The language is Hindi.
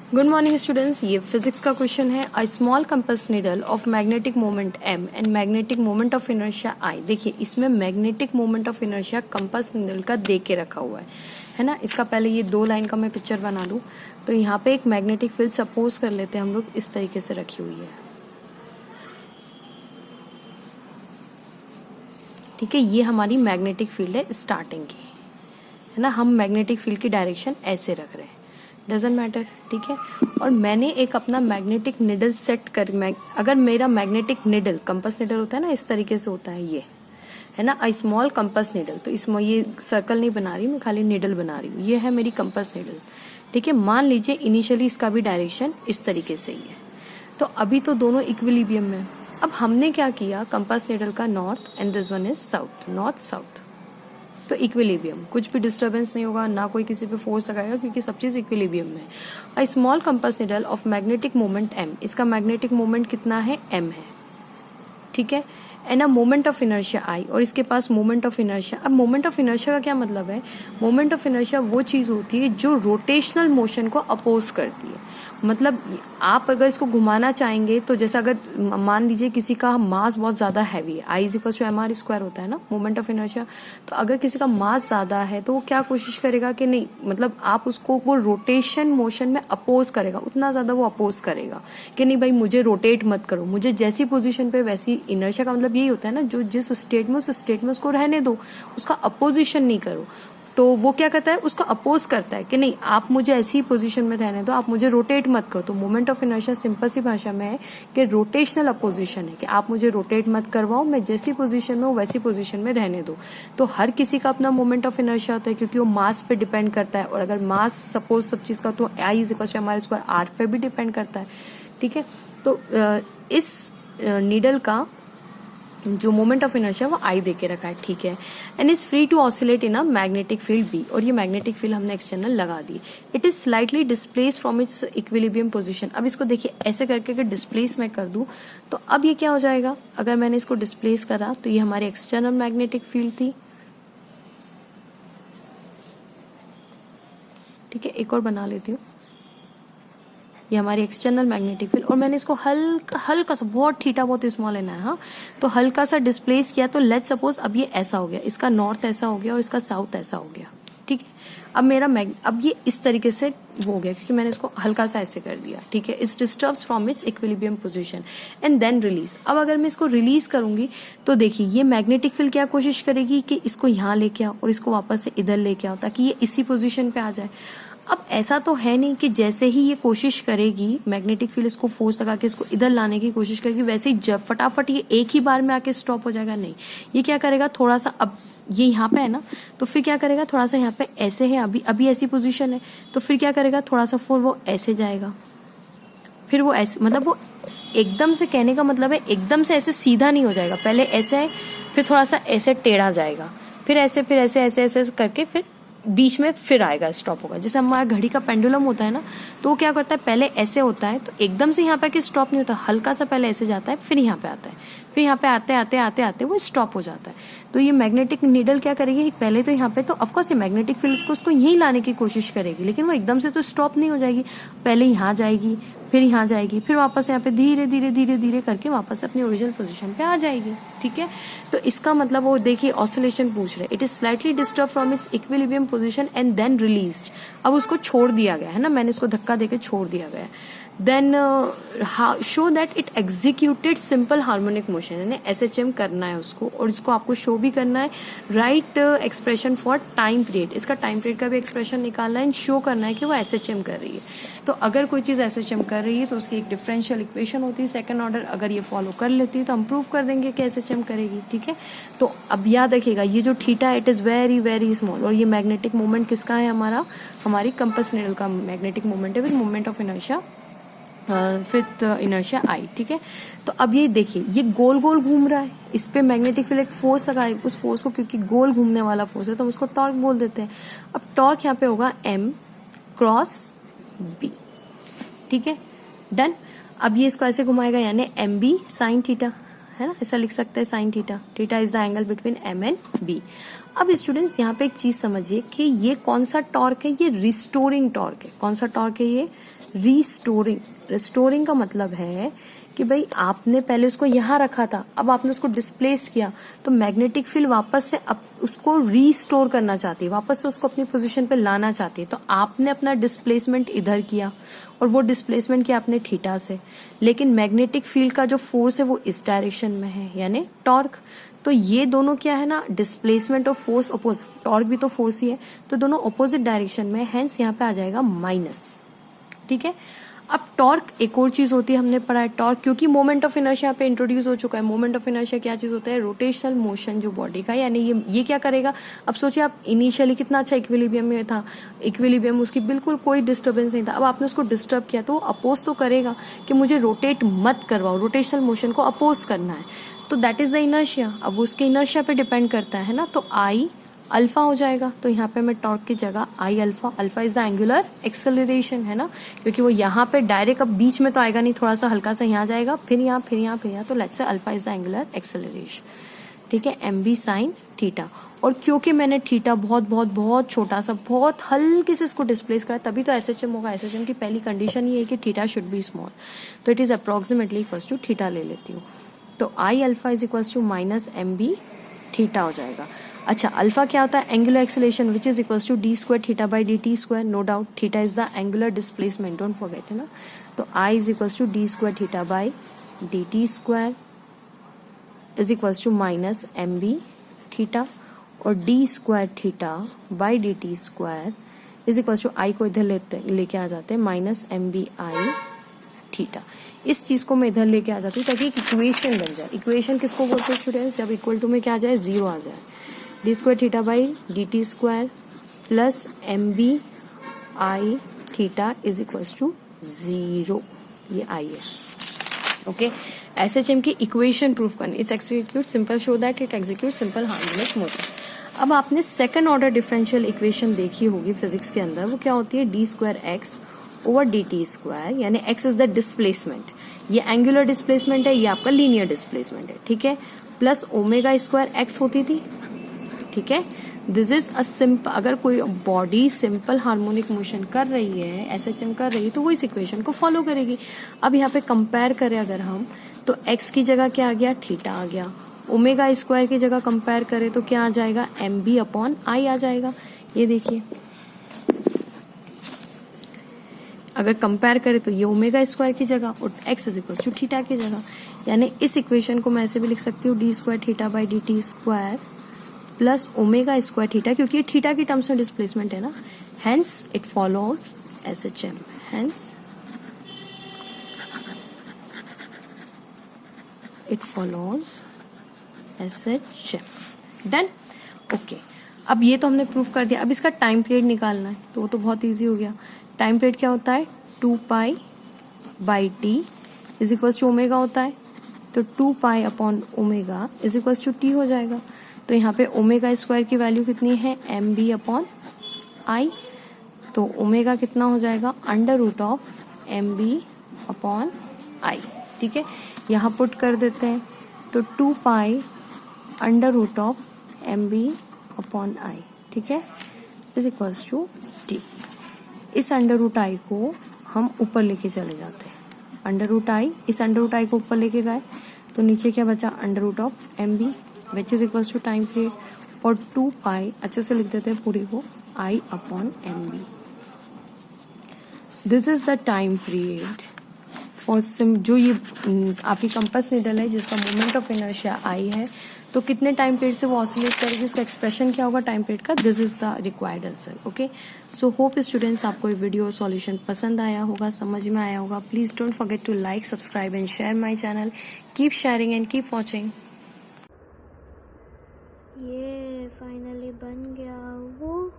गुड मॉर्निंग स्टूडेंट्स, ये फिजिक्स का क्वेश्चन है। A small compass needle of magnetic moment m and magnetic moment of inertia I। देखिए इसमें magnetic moment of inertia compass needle का दे के रखा हुआ है ना। इसका पहले ये 2 लाइन का मैं पिक्चर बना लूं तो यहाँ पे एक मैग्नेटिक फील्ड सपोज कर लेते हैं हम लोग, इस तरीके से रखी हुई है। ठीक है, ये हमारी मैग्नेटिक फील्ड है स्टार्टिंग की, है ना। हम मैग्नेटिक फील्ड की डायरेक्शन ऐसे रख रहे हैं, डजेंट मैटर। ठीक है, और मैंने एक अपना मैग्नेटिक निडल सेट कर, अगर मेरा मैग्नेटिक निडल कंपास निडल होता है ना, इस तरीके से होता है, ये है ना अ स्मॉल कंपास निडल। तो इसमें ये सर्कल नहीं बना रही मैं, खाली निडल बना रही हूँ। ये है मेरी कंपास निडल। ठीक है, मान लीजिए इनिशियली इसका भी डायरेक्शन इस तरीके से ही है। तो अभी तो दोनों इक्विलिब्रियम में। अब हमने क्या किया, कंपास निडल का north and this one is south, north south, तो इक्विलिब्रियम, कुछ भी डिस्टर्बेंस नहीं होगा, ना कोई किसी पे फोर्स लगाएगा, क्योंकि सब चीज इक्विलिब्रियम में है। A small compass needle of magnetic moment m, इसका मैग्नेटिक मोमेंट कितना है, m है। ठीक है, and a moment of inertia I, और इसके पास मोमेंट ऑफ इनर्शिया। अब मोमेंट ऑफ इनर्शिया का क्या मतलब है, मोमेंट ऑफ इनर्शिया वो चीज होती है जो रोटेशनल मोशन को अपोज करती है। मतलब आप अगर इसको घुमाना चाहेंगे तो जैसे अगर मान लीजिए किसी का मास बहुत ज्यादा हैवी है, I = mr² होता है ना मोमेंट ऑफ इनर्शिया। तो अगर किसी का मास ज्यादा है तो वो क्या कोशिश करेगा कि नहीं, मतलब आप उसको वो रोटेशन मोशन में अपोज करेगा, उतना ज्यादा वो अपोज करेगा कि नहीं भाई मुझे रोटेट मत करो, मुझे जैसी पोजीशन पे वैसी। इनर्शिया का मतलब यही होता है ना, जो जिस स्टेट में उस स्टेट में उसको रहने दो, उसका अपोजिशन नहीं करो। तो वो क्या करता है, उसको अपोज करता है कि नहीं आप मुझे ऐसी पोजीशन में रहने दो, आप मुझे रोटेट मत करो। तो मोमेंट ऑफ इनर्शिया सिंपल सी भाषा में है कि रोटेशनल अपोजिशन है, कि आप मुझे रोटेट मत करवाओ, मैं जैसी पोजीशन में हूँ वैसी पोजीशन में रहने दो। तो हर किसी का अपना मोमेंट ऑफ इनर्शिया होता है, क्योंकि वो मास पे डिपेंड करता है। और अगर मास सपोज सब चीज का, तो I = mr² r पे भी डिपेंड करता है। ठीक है, तो इस नीडल का जो मोमेंट ऑफ इनर्शिया वो I दे के रखा है। ठीक है, and is free to oscillate in a magnetic field B, और ये मैग्नेटिक फील्ड हमने एक्सटर्नल लगा दी। It is slightly displace from its equilibrium position. अब इसको देखिए ऐसे करके अगर डिस्प्लेस मैं कर दूं तो अब ये क्या हो जाएगा, अगर मैंने इसको डिस्प्लेस करा तो ये हमारी एक्सटर्नल मैग्नेटिक फील्ड थी। ठीक है, एक और बना लेती हूँ, ये हमारी एक्सटर्नल मैग्नेटिक फील्ड, और मैंने इसको हल्का हल्का सा, बहुत थीटा बहुत स्मॉल लेना है, हाँ, तो हल्का सा डिस्प्लेस किया। तो लेट्स सपोज अब ये ऐसा हो गया, इसका नॉर्थ ऐसा हो गया और इसका साउथ ऐसा हो गया। ठीक है, अब मेरा अब ये इस तरीके से वो हो गया, क्योंकि मैंने इसको हल्का सा ऐसे कर दिया। ठीक है, its disturbs from its equilibrium position and then release. अब अगर मैं इसको रिलीज करूंगी तो देखिए ये मैग्नेटिक फील्ड क्या कोशिश करेगी कि इसको यहाँ लेके आओ और इसको वापस से इधर लेके आओ, ताकि ये इसी पोजीशन पे आ जाए। अब ऐसा तो है नहीं कि जैसे ही ये कोशिश करेगी मैग्नेटिक फील्ड, इसको फोर्स लगा के इसको इधर लाने की कोशिश करेगी, वैसे ही जब फटाफट ये एक ही बार में आके स्टॉप हो जाएगा, नहीं। ये क्या करेगा, थोड़ा सा, अब ये यहाँ पे है ना, तो फिर क्या करेगा, थोड़ा सा यहाँ पे ऐसे है, अभी ऐसी पोजीशन है, तो फिर क्या करेगा, थोड़ा सा फिर वो ऐसे जाएगा, फिर वो ऐसे, मतलब वो एकदम से, कहने का मतलब है एकदम से ऐसे सीधा नहीं हो जाएगा, पहले ऐसे, फिर थोड़ा सा ऐसे टेढ़ा जाएगा, फिर ऐसे, फिर ऐसे ऐसे ऐसे करके फिर बीच में फिर आएगा, स्टॉप होगा। जैसे हमारा घड़ी का पेंडुलम होता है ना, तो वो क्या करता है, पहले ऐसे होता है, तो एकदम से यहाँ पे कि स्टॉप नहीं होता, हल्का सा पहले ऐसे जाता है, फिर यहाँ पे आता है, फिर यहाँ पे आते आते आते आते वो स्टॉप हो जाता है। तो ये मैग्नेटिक नीडल क्या करेगी, पहले तो यहाँ पे, तो ऑफकोर्स ये मैग्नेटिक फील्ड को उसको यहीं लाने की कोशिश करेगी, लेकिन वो एकदम से तो स्टॉप नहीं हो जाएगी, पहले यहाँ जाएगी, फिर यहाँ जाएगी, फिर वापस यहाँ पे धीरे धीरे धीरे धीरे करके वापस अपनी ओरिजिनल पोजीशन पे आ जाएगी। ठीक है, तो इसका मतलब वो देखिए ऑसिलेशन पूछ रहे, it is slightly disturb from its equilibrium position and then released. अब उसको छोड़ दिया गया है ना, मैंने इसको धक्का देके छोड़ दिया गया है। Then show that it executed simple harmonic motion, यानी SHM करना है उसको, और इसको आपको शो भी करना है। Right expression for time period, इसका टाइम पीरियड का भी एक्सप्रेशन निकालना है, शो करना है कि वो SHM कर रही है। तो अगर कोई चीज SHM कर रही है तो उसकी एक डिफरेंशियल इक्वेशन होती है सेकंड ऑर्डर, अगर ये फॉलो कर लेती है तो हम प्रूव कर देंगे कि SHM करेगी। ठीक है, तो अब याद रखिएगा ये जो theta, it is very very small, और ये मैग्नेटिक मोमेंट किसका है, हमारी कंपास निडल का मैग्नेटिक मोमेंट है with moment of inertia with inertia I। ठीक है, तो अब ये देखिए ये गोल गोल घूम रहा है, इस पे मैग्नेटिक फील्ड एक फोर्स लगाए, उस फोर्स को, क्योंकि गोल घूमने वाला फोर्स है तो हम उसको टॉर्क बोल देते हैं। अब टॉर्क यहाँ पे होगा M×B। ठीक है, डन। अब ये इसको ऐसे घुमाएगा, यानी MB sin थीटा, है ना, ऐसा लिख सकते हैं sine theta. Theta is the angle between M and B. अब स्टूडेंट्स यहाँ पे एक चीज समझिए कि ये कौन सा टॉर्क है, ये रिस्टोरिंग टॉर्क है। कौन सा टॉर्क है ये? रिस्टोरिंग। रिस्टोरिंग का मतलब है कि भाई आपने पहले उसको यहाँ रखा था, अब आपने उसको डिस्प्लेस किया, तो मैग्नेटिक फील्ड वापस से उसको रीस्टोर करना चाहती है, वापस से उसको अपनी पोजीशन पे लाना चाहती है। तो आपने अपना डिस्प्लेसमेंट इधर किया और वो डिस्प्लेसमेंट किया आपने थीटा से, लेकिन मैग्नेटिक फील्ड का जो फोर्स है वो इस डायरेक्शन में है, यानी टॉर्क। तो ये दोनों क्या है ना, डिस्प्लेसमेंट और फोर्स अपोजिट, टॉर्क भी तो फोर्स ही है, तो दोनों अपोजिट डायरेक्शन में, हेंस यहाँ पे आ जाएगा माइनस। ठीक है। अब टॉर्क एक और चीज होती है, हमने पढ़ा है टॉर्क, क्योंकि मोमेंट ऑफ इनर्शिया पे इंट्रोड्यूस हो चुका है। मोमेंट ऑफ इनर्शिया क्या चीज होता है? रोटेशनल मोशन जो बॉडी का, यानी ये क्या करेगा? अब सोचिए आप इनिशियली कितना अच्छा इक्विलिब्रियम में था, इक्विलिब्रियम उसकी बिल्कुल कोई डिस्टर्बेंस नहीं था, अब आपने उसको डिस्टर्ब किया तो अपोज तो करेगा कि मुझे रोटेट मत करवाओ, रोटेशनल मोशन को अपोज करना है, तो दैट इज द इनर्शिया। अब वो उसके इनर्शिया पे डिपेंड करता है ना, तो आई अल्फा हो जाएगा। तो यहाँ पे मैं टॉर्क की जगह आई alpha, alpha is the angular acceleration, है ना, क्योंकि वो यहाँ पे डायरेक्ट अब बीच में तो आएगा नहीं, थोड़ा सा हल्का सा यहाँ जाएगा, फिर यहाँ, फिर यहाँ, फिर यहाँ, तो let's say alpha is the angular acceleration. ठीक है, एम बी साइन थीटा। और क्योंकि मैंने थीटा बहुत बहुत बहुत छोटा सा, बहुत हल्के से इसको डिस्प्लेस करा, तभी तो एसएचएम होगा। एसएचएम की पहली कंडीशन ये है कि थीटा शुड बी स्मॉल, तो it is approximately equal to theta ले लेती हूँ, तो I alpha is equal to minus M B theta हो जाएगा। अच्छा, अल्फा क्या होता है? Angular acceleration which is equal to d square theta by D T square. No doubt theta is the angular displacement, don't forget, है ना। तो I is equal to d square theta by D T square is equal to minus M B theta, और d square theta by D T square is equal to I को इधर लेके आ जाते हैं, minus M B I theta. इस चीज को मैं इधर लेके आ जाती हूँ ताकि एक इक्वेशन बन जाए। इक्वेशन किसको बोलते हैं स्टूडेंट्स? जब इक्वल टू में क्या आ जाए? जीरो आ जाए। D square theta by D T square plus M B I theta is equal to zero, ये आई है। ओके, एसएचएम की इक्वेशन प्रूफ करनी, its execute simple show that it execute simple harmonic motion. अब आपने सेकंड ऑर्डर डिफरेंशियल इक्वेशन देखी होगी फिजिक्स के अंदर, वो क्या होती है? D square x over D T square, यानी एक्स इज द डिस्प्लेसमेंट, ये एंगुलर डिस्प्लेसमेंट है, ये आपका लीनियर डिस्प्लेसमेंट है। ठीक है, प्लस ओमेगा स्क्वायर एक्स होती थी। ठीक है, दिस इज अ सिंपल, अगर कोई बॉडी सिंपल हार्मोनिक मोशन कर रही है, एसएचएम कर रही है, तो वो इस इक्वेशन को फॉलो करेगी। अब यहाँ पे कंपेयर करें अगर हम, तो एक्स की जगह क्या आ गया? थीटा आ गया। ओमेगा स्क्वायर की जगह कंपेयर करें तो क्या आ जाएगा? एम बी अपॉन आई आ जाएगा। ये देखिए, अगर कंपेयर करें तो ये ओमेगा स्क्वायर की जगह और X is equal to theta की जगह, यानी इस इक्वेशन को मैं ऐसे भी लिख सकती हूँ, D square theta by D T square plus omega square theta, क्योंकि ये थीटा की टर्म्स में डिस्प्लेसमेंट है ना, hence it follows SHM, hence it follows SHM. Done. Okay, अब ये तो हमने प्रूफ कर दिया। अब इसका टाइम पीरियड निकालना है, तो वो तो बहुत इजी हो गया। टाइम पीरियड क्या होता है? 2 pi by T is equal to omega होता है, तो 2 pi upon omega is equal to T हो जाएगा। तो यहाँ पे ओमेगा स्क्वायर की वैल्यू कितनी है? एम बी अपॉन आई, तो ओमेगा कितना हो जाएगा? Under root of M B upon I. ठीक है, यहाँ पुट कर देते हैं, तो 2 pi under root of M B upon I, ठीक है, इज इक्वल टू टी। इस अंडर रूट आई को हम ऊपर लेके चले जाते हैं, अंडर रूट आई, इस अंडर रूट आई को ऊपर लेके गए तो नीचे क्या बचा? Under root of M B which is equal to time period, और 2 पाई अच्छे से लिख देते हैं पूरी को, I upon M B. This is the time period for sim, जो ये आपकी कंपास नीडल है जिसका मोमेंट ऑफ इनर्शिया आई है, तो कितने टाइम पीरियड से वो ऑसिलेट करेगी, उसका एक्सप्रेशन क्या होगा टाइम पीरियड का? This is the required answer. Okay, so hope students आपको ये वीडियो सॉल्यूशन पसंद आया होगा, समझ में आया होगा। Please don't forget to like, subscribe and share my channel. Keep sharing and keep watching. ये फाइनली बन गया। वो